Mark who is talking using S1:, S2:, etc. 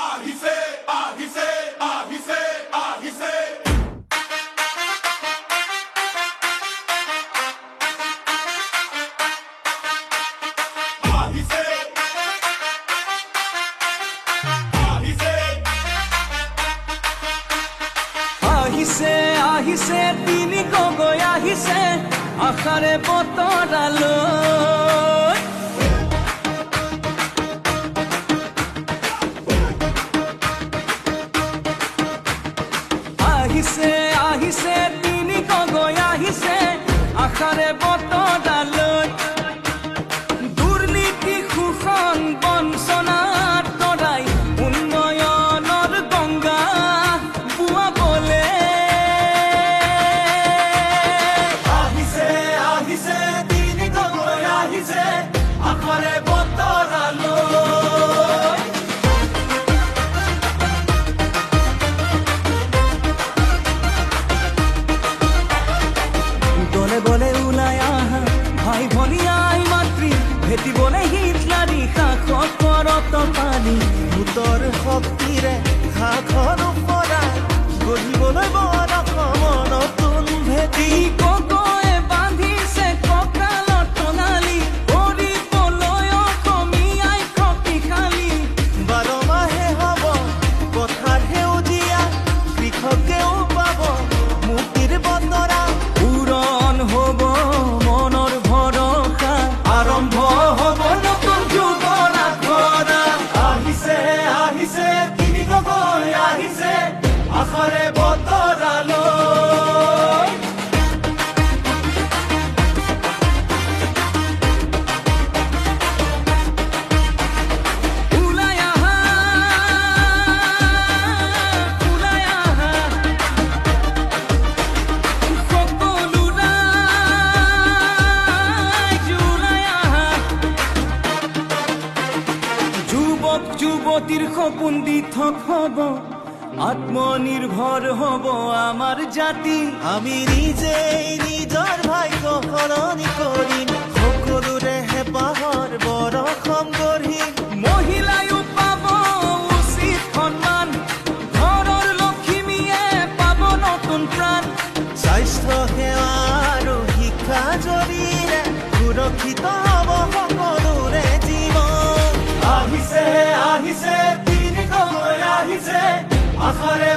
S1: আহিছে আহিছে আহিছে আহিছে আহিছে আহিছে
S2: আহিছে আহিছে তিনি গগৈ আহিছে আশাৰে বতৰালৈ আহিছে আহিছে তিনি গগৈ আহিছে আশাৰে বতৰালৈ দুৰ্নীতি শোষণ বঞ্চনাৰ তৰাই উন্নয়নৰ গংগা বুৱাবলে
S1: আহিছে আহিছে তিনি গগৈ আহিছে আশাৰে বতৰালৈ
S2: দলে বলে ওলাই আহা ভাই ভনী আই মাতৃ ভেটিবলে হিটলাৰী শাসক কৰত পানী
S3: ভূতৰ শক্তিৰে ঘাঁহৰ পৰা গঢ়িবলৈ বৰ অসমৰ নতুন ভেটি
S2: গগৈয়ে বান্ধিছে কঁকালত টনালি কৰিবলৈ অসমীয়াই শক্তিশালী
S3: বাৰ মাহে হ'ব পথাৰ সেউজীয়া কৃষকেও পাব মুক্তিৰ বতৰা
S2: পূৰণ হ'ব মনৰ ভৰসা
S1: আৰম্ভ হ'ব নতুন যুগৰ আখৰা আহিছে আহিছে তিনি গগৈ আহিছে আশাৰে বতৰালৈ
S2: ওলাই আহা ওলাই আহা সকলো ৰাইজ ওলাই আহা যুৱক যুৱতীৰ সপোন দিঠক হ'ব আত্মনিৰ্ভৰ হ'ব আমাৰ জাতি
S3: আমি নিজেই নিজৰ ভাগ্য সলনি কৰিম সকলোৰে হেঁপাহৰ বৰ অসম গঢ়িম
S2: মহিলায়ো পাব উচিত সন্মান ঘৰৰ লখিমীয়ে পাব নতুন প্ৰাণ
S3: স্বাস্থ্য সেৱা আৰু শিক্ষা জৰিৰে সুৰক্ষিত হ'ব সকলোৰে জীৱন
S1: আহিছে আহিছে তিনি গগৈ আহিছে আশাৰে